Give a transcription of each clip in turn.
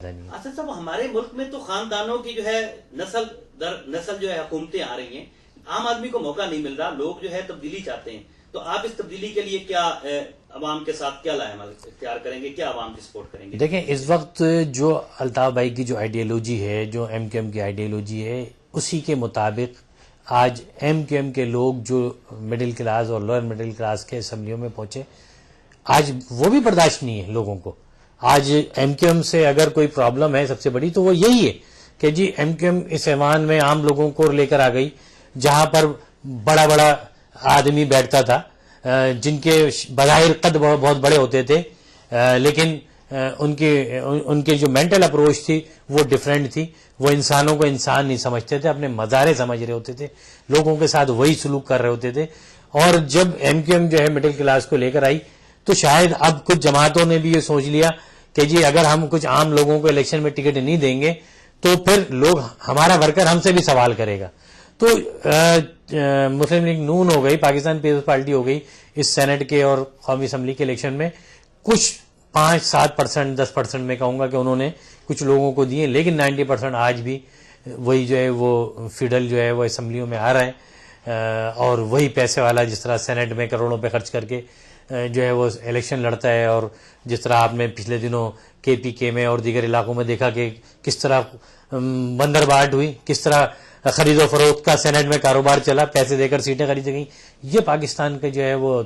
آصف صاحب، ہمارے ملک میں تو خاندانوں کی جو ہے نسل در نسل جو ہے حکومتیں آ رہی ہیں، عام آدمی کو موقع نہیں مل رہا، لوگ جو ہے تبدیلی چاہتے ہیں، تو آپ اس تبدیلی کے لیے کیا عوام کے ساتھ کیا لائحہ عمل اختیار کریں گے، کیا عوام کی سپورٹ کریں گے؟ دیکھیں، اس وقت جو الطاف بھائی کی جو آئیڈیالوجی ہے، جو ایم کیو ایم کی آئیڈیالوجی ہے، اسی کے مطابق آج ایم کیو ایم کے لوگ جو مڈل کلاس اور لوئر مڈل کلاس کے اسمبلیوں میں پہنچے، آج وہ بھی برداشت نہیں ہے لوگوں کو. آج ایم کیو ایم سے اگر کوئی پرابلم ہے سب سے بڑی تو وہ یہی ہے کہ جی ایم کیو ایم اس ایوان میں عام لوگوں کو لے کر آ گئی، جہاں پر بڑا بڑا آدمی بیٹھتا تھا جن کے بظاہر قد بہت بڑے ہوتے تھے، لیکن ان کی جو مینٹل اپروچ تھی وہ ڈیفرنٹ تھی. وہ انسانوں کو انسان نہیں سمجھتے تھے، اپنے مظاہرے سمجھ رہے ہوتے تھے، لوگوں کے ساتھ وہی سلوک کر رہے ہوتے تھے. اور جب ایم کیو ایم جو ہے مڈل کلاس کو لے کر آئی تو شاید اب کچھ جماعتوں نے بھی یہ سوچ لیا کہ جی اگر ہم کچھ عام لوگوں کو الیکشن میں ٹکٹ نہیں دیں گے تو پھر لوگ ہمارا ورکر ہم سے بھی سوال کرے گا. تو مسلم لیگ نون ہو گئی، پاکستان پیپلز پارٹی ہو گئی، اس سینٹ کے اور قومی اسمبلی کے الیکشن میں کچھ 5-7%، 10% میں کہوں گا کہ انہوں نے کچھ لوگوں کو دیے، لیکن 90% آج بھی وہی جو ہے وہ فیڈل جو ہے وہ اسمبلیوں میں آ رہا ہے، اور وہی پیسے والا جس طرح سینٹ میں کروڑوں پہ خرچ کر کے جو ہے وہ الیکشن لڑتا ہے. اور جس طرح آپ نے پچھلے دنوں کے پی کے میں اور دیگر علاقوں میں دیکھا کہ کس طرح بندر باٹ ہوئی، کس طرح خرید و فروخت کا سینٹ میں کاروبار چلا، پیسے دے کر سیٹیں خریدی گئیں. یہ پاکستان کا جو ہے وہ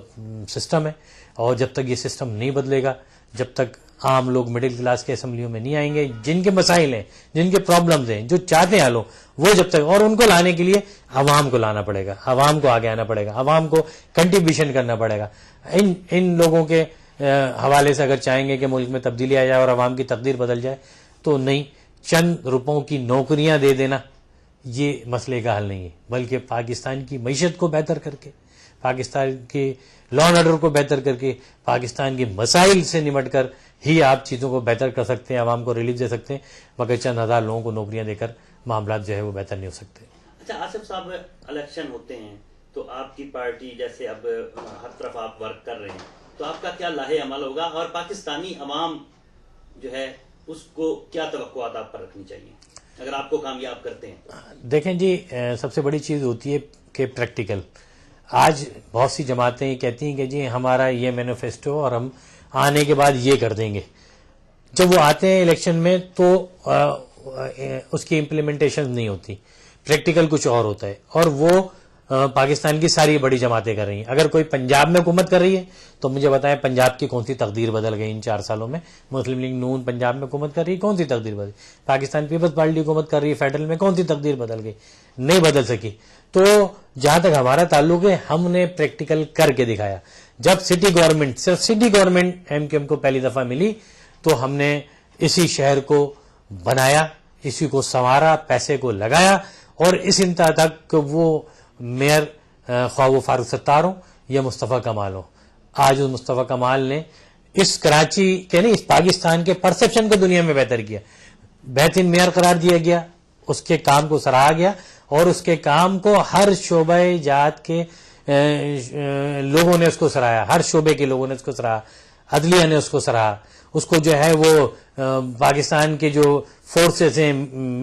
سسٹم ہے، اور جب تک یہ سسٹم نہیں بدلے گا، جب تک عام لوگ مڈل کلاس کے اسمبلیوں میں نہیں آئیں گے، جن کے مسائل ہیں، جن کے پرابلمز ہیں، جو چاہتے ہیں حل ہو، وہ جب تک، اور ان کو لانے کے لیے عوام کو لانا پڑے گا، عوام کو آگے آنا پڑے گا، عوام کو کنٹریبیوشن کرنا پڑے گا. ان لوگوں کے حوالے سے اگر چاہیں گے کہ ملک میں تبدیلی آ جائے اور عوام کی تقدیر بدل جائے تو نہیں. چند روپوں کی نوکریاں دے دینا یہ مسئلے کا حل نہیں ہے، بلکہ پاکستان کی معیشت کو بہتر کر کے، پاکستان کے لا اینڈ آرڈر کو بہتر کر کے، پاکستان کے مسائل سے نمٹ کر ہی آپ چیزوں کو بہتر کر سکتے ہیں، عوام کو ریلیف دے سکتے ہیں، مگر چند ہزار لوگوں کو نوکریاں دے کر معاملات جو ہے وہ بہتر نہیں ہو سکتے. اچھا آصف صاحب، الیکشن ہوتے ہیں تو آپ کی پارٹی جیسے اب ہر طرف آپ ورک کر رہے ہیں، تو آپ کا کیا لائحہ عمل ہوگا، اور پاکستانی عوام جو ہے اس کو کیا توقعات آپ پر رکھنی چاہیے اگر آپ کو کامیاب کرتے ہیں؟ دیکھیں جی، سب سے بڑی چیز ہوتی ہے کہ پریکٹیکل. آج بہت سی جماعتیں کہتی ہیں کہ جی ہمارا یہ مینیفیسٹو اور ہم آنے کے بعد یہ کر دیں گے. جب وہ آتے ہیں الیکشن میں تو اس کی امپلیمنٹیشن نہیں ہوتی، پریکٹیکل کچھ اور ہوتا ہے، اور وہ پاکستان کی ساری بڑی جماعتیں کر رہی ہیں. اگر کوئی پنجاب میں حکومت کر رہی ہے تو مجھے بتائیں پنجاب کی کون سی تقدیر بدل گئی ان 4 سالوں میں؟ مسلم لیگ نون پنجاب میں حکومت کر رہی ہے، کون سی تقدیر بدل؟ پاکستان پیپلز پارٹی حکومت کر رہی ہے فیڈرل میں، کون سی تقدیر بدل گئی؟ نہیں بدل سکی. تو جہاں تک ہمارا تعلق ہے، ہم نے پریکٹیکل کر کے دکھایا. جب سٹی گورنمنٹ، صرف city government M Q M کو پہلی دفعہ ملی تو ہم نے اسی شہر کو بنایا، اسی کو سنوارا، پیسے کو لگایا، اور اس انتہا تک کہ وہ میئر خواہ وہ فاروق ستار ہوں یا مصطفیٰ کمال ہوں، آج اس مصطفیٰ کمال نے اس کراچی کے نہیں، اس پاکستان کے پرسپشن کو دنیا میں بہتر کیا. بہترین میئر قرار دیا گیا، اس کے کام کو سراہا گیا، اور اس کے کام کو ہر شعبہ جات کے لوگوں نے اس کو سراہا، ہر شعبے کے لوگوں نے اس کو سراہا، عدلیہ نے اس کو سراہا، اس کو جو ہے وہ پاکستان کے جو فورسز ہیں،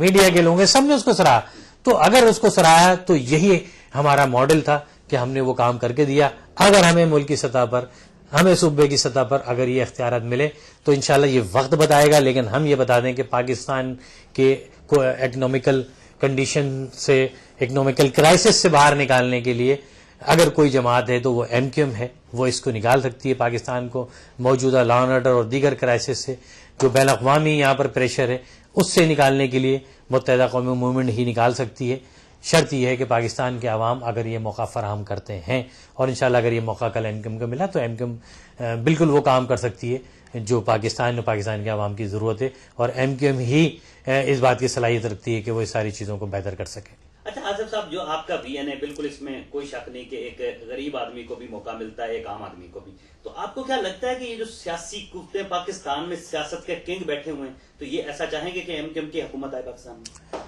میڈیا کے لوگ ہیں، سب نے اس کو سراہا. تو اگر اس کو سراہا تو یہی ہمارا ماڈل تھا کہ ہم نے وہ کام کر کے دیا. اگر ہمیں ملک کی سطح پر، ہمیں صوبے کی سطح پر اگر یہ اختیارات ملے تو انشاءاللہ یہ وقت بتائے گا. لیکن ہم یہ بتا دیں کہ پاکستان کے کو اکنامیکل کنڈیشن سے، اکنامیکل کرائسس سے باہر نکالنے کے لیے اگر کوئی جماعت ہے تو وہ ایم کیو ایم ہے، وہ اس کو نکال سکتی ہے. پاکستان کو موجودہ لا اینڈ آرڈر اور دیگر کرائسس سے، جو بین الاقوامی یہاں پر پریشر ہے، اس سے نکالنے کے لیے متحدہ قومی موومنٹ ہی نکال سکتی ہے. شرط یہ ہے کہ پاکستان کے عوام اگر یہ موقع فراہم کرتے ہیں، اور انشاءاللہ اگر یہ موقع کل ایم کیو ایم کو ملا تو ایم کیو ایم بالکل وہ کام کر سکتی ہے جو پاکستان اور پاکستان کے عوام کی ضرورت ہے، اور ایم کیو ایم ہی اس بات کی صلاحیت رکھتی ہے کہ وہ اس ساری چیزوں کو بہتر کر سکے. اچھا آصف صاحب، جو آپ کا وی این ہے، بالکل اس میں کوئی شک نہیں کہ ایک غریب آدمی کو بھی موقع ملتا ہے، ایک عام آدمی کو بھی. تو آپ کو کیا لگتا ہے کہ یہ جو سیاسی قوتیں پاکستان میں سیاست کے کنگ بیٹھے ہوئے ہیں، تو یہ ایسا چاہیں گے کہ ایم کیو ایم کی حکومت آئے پاکستان میں؟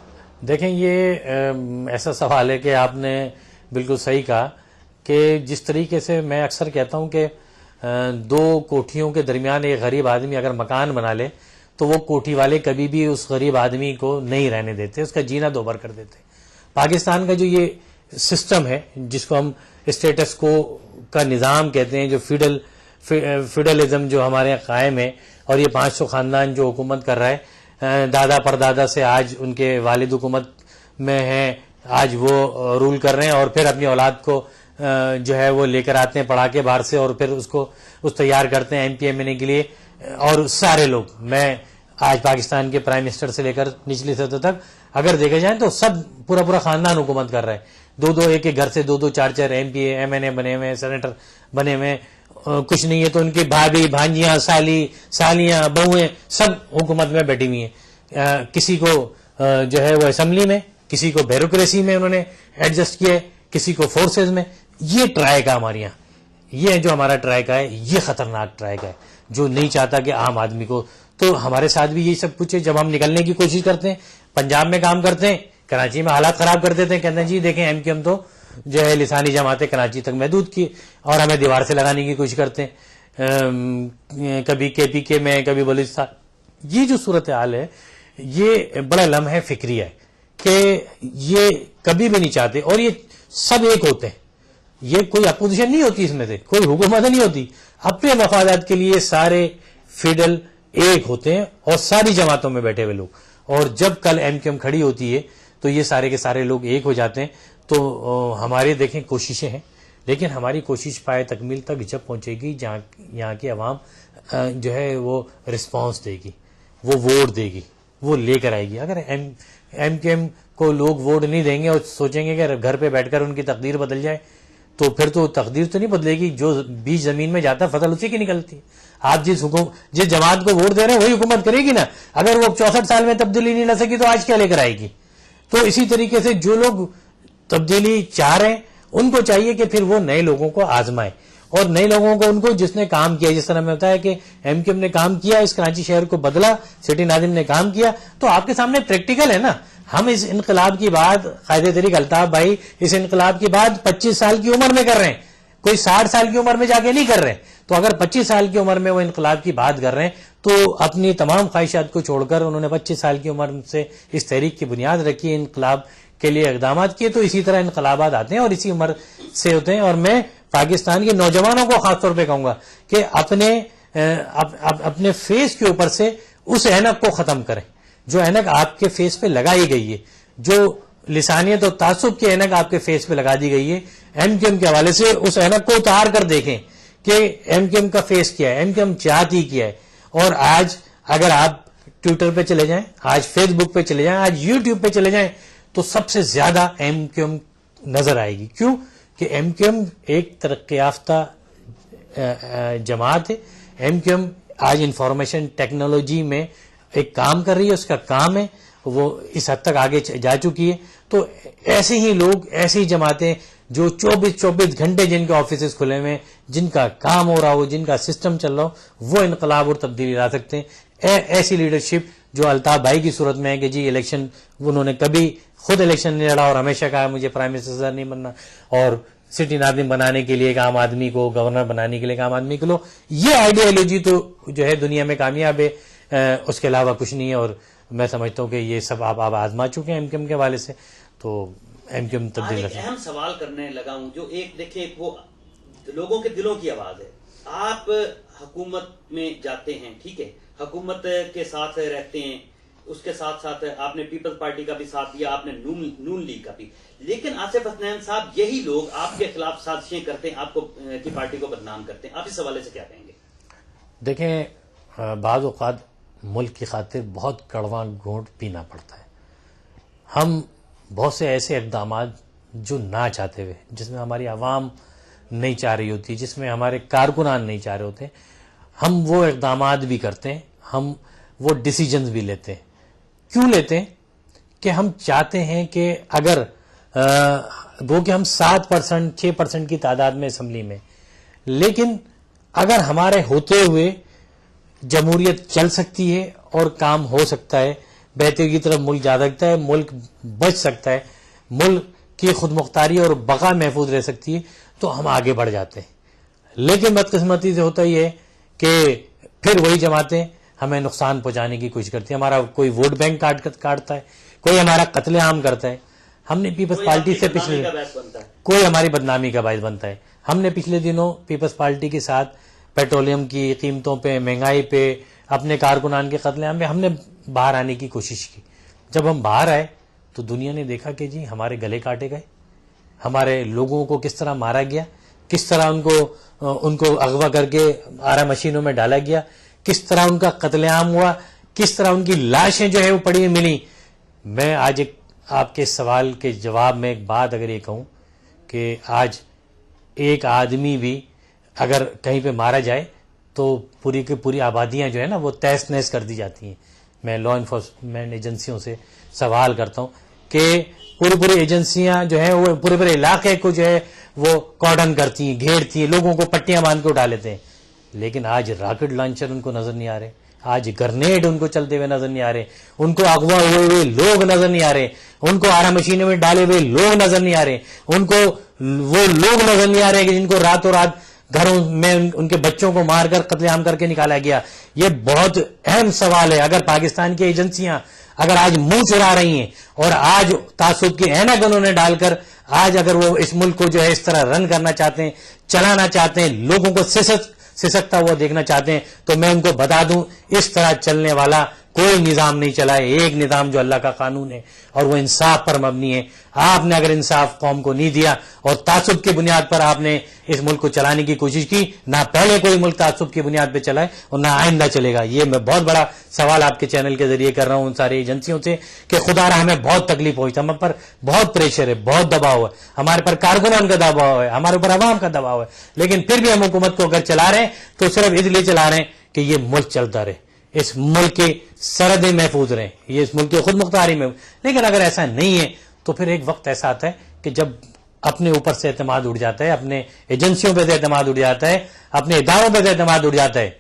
دیکھیں، یہ ایسا سوال ہے کہ آپ نے بالکل صحیح کہا کہ جس طریقے سے میں اکثر کہتا ہوں کہ 2 کوٹھیوں کے درمیان ایک غریب آدمی اگر مکان بنا لے تو وہ کوٹھی والے کبھی بھی اس غریب آدمی کو نہیں رہنے دیتے, اس کا جینا دوبر کر دیتے. پاکستان کا جو یہ سسٹم ہے جس کو ہم اسٹیٹس کو کا نظام کہتے ہیں, جو فیڈلزم جو ہمارے یہاں قائم ہے, اور یہ 500 خاندان جو حکومت کر رہا ہے, دادا پردادا سے آج ان کے والد حکومت میں ہیں, آج وہ رول کر رہے ہیں, اور پھر اپنی اولاد کو جو ہے وہ لے کر آتے ہیں پڑھا کے باہر سے, اور پھر اس کو تیار کرتے ہیں ایم پی ایم اے کے لیے. اور سارے لوگ, میں آج پاکستان کے پرائم منسٹر سے لے کر نچلی سطح تک اگر دیکھے جائیں تو سب پورا خاندان حکومت کر رہا ہے. دو ایک ایک گھر سے دو 4 M P A M N A بنے ہوئے, سینیٹر بنے ہوئے. کچھ نہیں ہے تو ان کی بھابھی بھانجیاں سالیاں بہویں سب حکومت میں بیٹھی ہوئی ہیں. کسی کو جو ہے وہ اسمبلی میں, کسی کو بیوروکریسی میں انہوں نے ایڈجسٹ کیا ہے, کسی کو فورسز میں. یہ ٹرائیکا ہمارے یہاں, یہ جو ہمارا ٹرائیکا ہے یہ خطرناک ٹرائیکا ہے جو نہیں چاہتا کہ عام آدمی کو. تو ہمارے ساتھ بھی یہی سب کچھ ہے. جب ہم نکلنے کی کوشش کرتے ہیں, پنجاب میں کام کرتے ہیں, کراچی میں حالات خراب کر دیتے ہیں, کہتے ہیں جی دیکھیں ایم کیو ایم تو جو ہے لسانی جماعتیں کراچی تک محدود کی, اور ہمیں دیوار سے لگانے کی کوشش کرتے ہیں, کبھی کے پی کے میں, کبھی بلوچستان. یہ جو صورتحال ہے یہ بڑا لمحہ فکری ہے کہ یہ کبھی بھی نہیں چاہتے, اور یہ سب ایک ہوتے ہیں. یہ کوئی اپوزیشن نہیں ہوتی, اس میں سے کوئی حکومت نہیں ہوتی. اپنے مفادات کے لیے سارے فیڈل ایک ہوتے ہیں اور ساری جماعتوں میں بیٹھے ہوئے لوگ. اور جب کل ایم کیو ایم کھڑی ہوتی ہے تو یہ سارے کے سارے لوگ ایک ہو جاتے ہیں. تو ہمارے دیکھیں کوششیں ہیں, لیکن ہماری کوشش پائے تکمیل تک جب پہنچے گی جہاں یہاں کی عوام جو ہے وہ رسپانس دے گی, وہ ووٹ دے گی, وہ لے کر آئے گی. اگر ایم کیو ایم کو لوگ ووٹ نہیں دیں گے اور سوچیں گے کہ گھر پہ بیٹھ کر ان کی تقدیر بدل جائے, تو پھر تو تقدیر تو نہیں بدلے گی. جو بیج زمین میں جاتا فصل اسی کی نکلتی ہے. آپ جس جماعت کو ووٹ دے رہے ہیں وہی حکومت کرے گی نا. اگر وہ 64 سال میں تبدیلی نہیں لا سکی تو آج کیا لے کر آئے گی. تو اسی طریقے سے جو لوگ تبدیلی چاہ رہے ہیں ان کو چاہیے کہ پھر وہ نئے لوگوں کو آزمائے, اور نئے لوگوں کو ان کو جس نے کام کیا, جس طرح میں بتایا کہ ایم کیو ایم نے کام کیا, اس کراچی شہر کو بدلا, سٹی ناظم نے کام کیا, تو آپ کے سامنے پریکٹیکل ہے نا. ہم اس انقلاب کی بات, قائد طریق الطاف بھائی اس انقلاب کی بات 25 سال کی عمر میں کر رہے ہیں, کوئی 60 سال کی عمر میں جا کے نہیں کر رہے. تو اگر 25 سال کی عمر میں وہ انقلاب کی بات کر رہے ہیں تو اپنی تمام خواہشات کو چھوڑ کر انہوں نے 25 سال کی عمر سے اس تحریک کی بنیاد رکھی, انقلاب کے لیے اقدامات کیے. تو اسی طرح انقلابات آتے ہیں اور اسی عمر سے ہوتے ہیں. اور میں پاکستان کے نوجوانوں کو خاص طور پہ کہوں گا کہ اپنے فیس کے اوپر سے اس اینک کو ختم کریں جو اینک آپ کے فیس پہ لگائی گئی ہے, جو لسانیت اور تعصب کی اینک آپ کے فیس پہ لگا دی گئی ہے ایم کیو ایم کے حوالے سے. اس اینک کو اتار کر دیکھیں کہ ایم کیو ایم کا فیس کیا ہے, ایم کیو ایم چاہتی کیا ہے. اور آج اگر آپ ٹویٹر پہ چلے جائیں, آج فیس بک پہ چلے جائیں, آج یوٹیوب پہ چلے جائیں, تو سب سے زیادہ ایم کیو ایم نظر آئے گی. کیوں کہ ایم کیو ایم ایک ترقی یافتہ جماعت ہے. ایم کیو ایم آج انفارمیشن ٹیکنالوجی میں ایک کام کر رہی ہے, اس کا کام ہے, وہ اس حد تک آگے جا چکی ہے. تو ایسے ہی لوگ, ایسی جماعتیں جو 24 گھنٹے جن کے آفیسز کھلے ہوئے, جن کا کام ہو رہا ہو, جن کا سسٹم چل رہا ہو, وہ انقلاب اور تبدیلی لا سکتے ہیں. ایسی لیڈرشپ جو الطاف بھائی کی صورت میں ہے کہ جی الیکشن, انہوں نے کبھی خود الیکشن نہیں لڑا اور ہمیشہ کہا مجھے پرائم منسٹر نہیں بننا, اور سٹی ناظم بنانے کے لیے ایک عام آدمی کو, گورنر بنانے کے لیے ایک عام آدمی کو لو. یہ آئیڈیالوجی تو جو ہے دنیا میں کامیاب ہے, اس کے علاوہ کچھ نہیں ہے. اور میں سمجھتا ہوں کہ یہ سب آپ آزما چکے ہیں ایم کیو ایم کے حوالے سے. تو ایم کیو ایم تبدیل ایک اہم سوال کرنے لگا ہوں جو ایک دیکھیں وہ لوگوں کے دلوں کی آواز ہے. آپ حکومت میں جاتے ہیں, ٹھیک ہے, حکومت کے ساتھ رہتے ہیں, اس کے ساتھ ساتھ آپ نے پیپلز پارٹی کا بھی ساتھ دیا, آپ نے نون لیگ کا بھی, لیکن آصف حسنین صاحب یہی لوگ آپ کے خلاف سازشیں کرتے ہیں, آپ کو کی پارٹی کو بدنام کرتے ہیں. آپ اس حوالے سے کیا کہیں گے؟ دیکھیں, بعض اوقات ملک کی خاطر بہت کڑوا گھونٹ پینا پڑتا ہے. ہم بہت سے ایسے اقدامات جو نہ چاہتے ہوئے, جس میں ہماری عوام نہیں چاہ رہی ہوتی, جس میں ہمارے کارکنان نہیں چاہ رہے ہوتے, ہم وہ اقدامات بھی کرتے ہیں, ہم وہ ڈیسیجنز بھی لیتے ہیں. کیوں لیتے ہیں؟ کہ ہم چاہتے ہیں کہ اگر گو کہ ہم 7% 6% کی تعداد میں اسمبلی میں, لیکن اگر ہمارے ہوتے ہوئے جمہوریت چل سکتی ہے اور کام ہو سکتا ہے, بہتری کی طرف ملک جا سکتا ہے, ملک بچ سکتا ہے, ملک کی خود مختاری اور بقا محفوظ رہ سکتی ہے, تو ہم آگے بڑھ جاتے ہیں. لیکن بدقسمتی سے ہوتا یہ ہے کہ پھر وہی جماعتیں ہمیں نقصان پہنچانے کی کوشش کرتی ہے. ہمارا کوئی ووٹ بینک کاٹتا ہے, کوئی ہمارا قتل عام کرتا ہے. ہم نے پیپلز پارٹی سے پچھلے کوئی ہماری بدنامی کا باعث بنتا ہے. ہم نے پچھلے دنوں پیپلز پارٹی کے ساتھ پیٹرولیم کی قیمتوں پہ, مہنگائی پہ, اپنے کارکنان کے قتل عام میں ہم نے باہر آنے کی کوشش کی. جب ہم باہر آئے تو دنیا نے دیکھا کہ جی ہمارے گلے کاٹے گئے, ہمارے لوگوں کو کس طرح مارا گیا, کس طرح ان کو اغوا کر کے آرا مشینوں میں ڈالا گیا, کس طرح ان کا قتل عام ہوا, کس طرح ان کی لاشیں جو ہے وہ پڑی ملی. میں آج آپ کے سوال کے جواب میں ایک بات اگر یہ کہوں کہ آج ایک آدمی بھی اگر کہیں پہ مارا جائے تو پوری کی پوری آبادیاں جو ہے نا وہ تہس نہس کر دی جاتی ہیں. میں لا انفورسمنٹ ایجنسیوں سے سوال کرتا ہوں کہ پوری ایجنسیاں جو ہیں وہ پورے علاقے کو جو ہے وہ کارڈن کرتی ہیں, گھیرتی ہیں, لوگوں کو پٹیاں باندھ کے اٹھا لیتے ہیں. لیکن آج راکٹ لانچر ان کو نظر نہیں آ رہے, آج گرنیڈ ان کو چلتے ہوئے نظر نہیں آ رہے, ان کو اغوا ہوئے لوگ نظر نہیں آ رہے, ان کو آرا مشینوں میں ڈالے ہوئے لوگ نظر نہیں آ رہے, ان کو وہ لوگ نظر نہیں آ رہے کہ جن کو راتوں رات گھروں میں ان کے بچوں کو مار کر قتل عام کر کے نکالا گیا. یہ بہت اہم سوال ہے. اگر پاکستان کی ایجنسیاں اگر آج منہ چرا رہی ہیں اور آج تعصب کی اینک انہوں نے ڈال کر آج اگر وہ اس ملک کو جو ہے اس طرح رن کرنا چاہتے ہیں, چلانا چاہتے ہیں, لوگوں کو سسکتا ہوا دیکھنا چاہتے ہیں, تو میں ان کو بتا دوں اس طرح چلنے والا کوئی نظام نہیں چلا ہے. ایک نظام جو اللہ کا قانون ہے اور وہ انصاف پر مبنی ہے. آپ نے اگر انصاف قوم کو نہیں دیا اور تعصب کی بنیاد پر آپ نے اس ملک کو چلانے کی کوشش کی, نہ پہلے کوئی ملک تعصب کی بنیاد پہ چلا ہے اور نہ آئندہ چلے گا. یہ میں بہت بڑا سوال آپ کے چینل کے ذریعے کر رہا ہوں ان ساری ایجنسیوں سے کہ خدا رہا ہمیں بہت تکلیف پہنچتا ہے, ہم پر بہت پریشر ہے, بہت دباؤ ہے, ہمارے پر کارکنان کا دباؤ ہے, ہمارے اوپر عوام کا دباؤ ہے, لیکن پھر بھی ہم حکومت کو اگر چلا رہے ہیں تو صرف اس لیے چلا رہے ہیں کہ یہ ملک چلتا رہے, اس ملک کی سرحدیں محفوظ رہیں, یہ اس ملک کی خود مختاری میں. لیکن اگر ایسا نہیں ہے تو پھر ایک وقت ایسا آتا ہے کہ جب اپنے اوپر سے اعتماد اڑ جاتا ہے, اپنے ایجنسیوں پہ سے اعتماد اڑ جاتا ہے, اپنے اداروں پہ سے اعتماد اڑ جاتا ہے,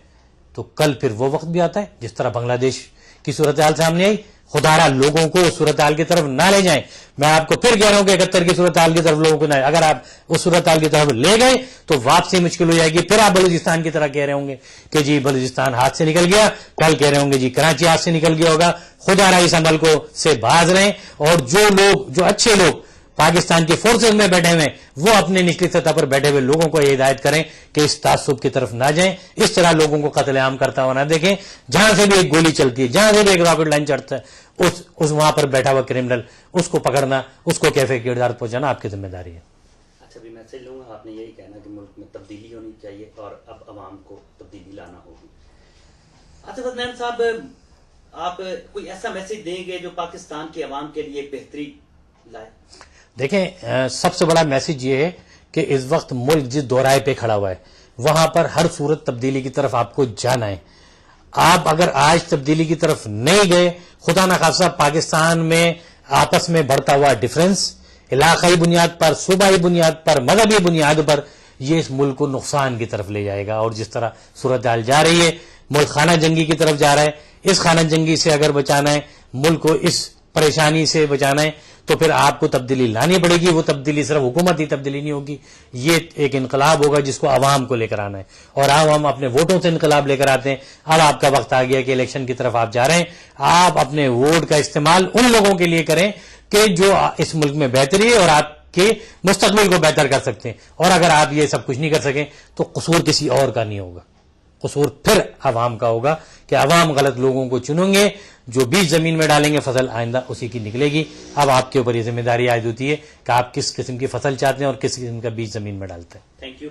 تو کل پھر وہ وقت بھی آتا ہے جس طرح بنگلہ دیش کی صورتحال سامنے آئی. خدارا لوگوں کو اس صورتحال کی طرف نہ لے جائیں. میں آپ کو پھر کہہ رہا ہوں کہ 71 کی صورتحال کی طرف لوگوں کو نہ, اگر آپ اس صورتحال کی طرف لے گئے تو واپسی مشکل ہو جائے گی. پھر آپ بلوچستان کی طرح کہہ رہے ہوں گے کہ جی بلوچستان ہاتھ سے نکل گیا, کل کہہ رہے ہوں گے جی کراچی ہاتھ سے نکل گیا ہوگا. خدارا اس عمل کو سے باز رہیں, اور جو اچھے لوگ پاکستان کی فورسز میں بیٹھے ہوئے وہ اپنے نچلی سطح پر بیٹھے ہوئے لوگوں کو یہ ہدایت کریں کہ اس تعصب کی طرف نہ جائیں, اس طرح لوگوں کو قتل عام کرتا ہوا نہ دیکھیں. جہاں سے بھی ایک گولی چلتی ہے, جہاں سے بھی ایک راکٹ لائن چڑھتا ہے, اس وہاں پر بیٹھا ہوا کرمنل اس کو پکڑنا, اس کو کیفے کی کردار پہنچانا آپ کی ذمہ داری ہے. اچھا بھی میسج لوں گا, آپ نے یہی کہنا کہ ملک میں تبدیلی ہونی چاہیے اور اب عوام کو تبدیلی لانا ہوگی. اچھا عدنان صاحب, آپ کوئی ایسا میسج دیں گے جو پاکستان کے عوام کے لیے بہتری لائے؟ دیکھیں, سب سے بڑا میسج یہ ہے کہ اس وقت ملک جس دورائے پہ کھڑا ہوا ہے وہاں پر ہر صورت تبدیلی کی طرف آپ کو جانا ہے. آپ اگر آج تبدیلی کی طرف نہیں گئے, خدا نخواستہ پاکستان میں آپس میں بڑھتا ہوا ڈفرینس علاقائی بنیاد پر, صوبائی بنیاد پر, مذہبی بنیاد پر, یہ اس ملک کو نقصان کی طرف لے جائے گا. اور جس طرح صورتحال جا رہی ہے, ملک خانہ جنگی کی طرف جا رہا ہے. اس خانہ جنگی سے اگر بچانا ہے, ملک کو اس پریشانی سے بچانا ہے, تو پھر آپ کو تبدیلی لانی پڑے گی. وہ تبدیلی صرف حکومتی تبدیلی نہیں ہوگی, یہ ایک انقلاب ہوگا جس کو عوام کو لے کر آنا ہے. اور ہم اپنے ووٹوں سے انقلاب لے کر آتے ہیں. اب آپ کا وقت آ گیا کہ الیکشن کی طرف آپ جا رہے ہیں, آپ اپنے ووٹ کا استعمال ان لوگوں کے لیے کریں کہ جو اس ملک میں بہتری ہے اور آپ کے مستقبل کو بہتر کر سکتے ہیں. اور اگر آپ یہ سب کچھ نہیں کر سکیں تو قصور کسی اور کا نہیں ہوگا, قصور پھر عوام کا ہوگا کہ عوام غلط لوگوں کو چنیں گے, جو بیج زمین میں ڈالیں گے فصل آئندہ اسی کی نکلے گی. اب آپ کے اوپر یہ ذمہ داری عائد ہوتی ہے کہ آپ کس قسم کی فصل چاہتے ہیں اور کس قسم کا بیج زمین میں ڈالتے ہیں. Thank you.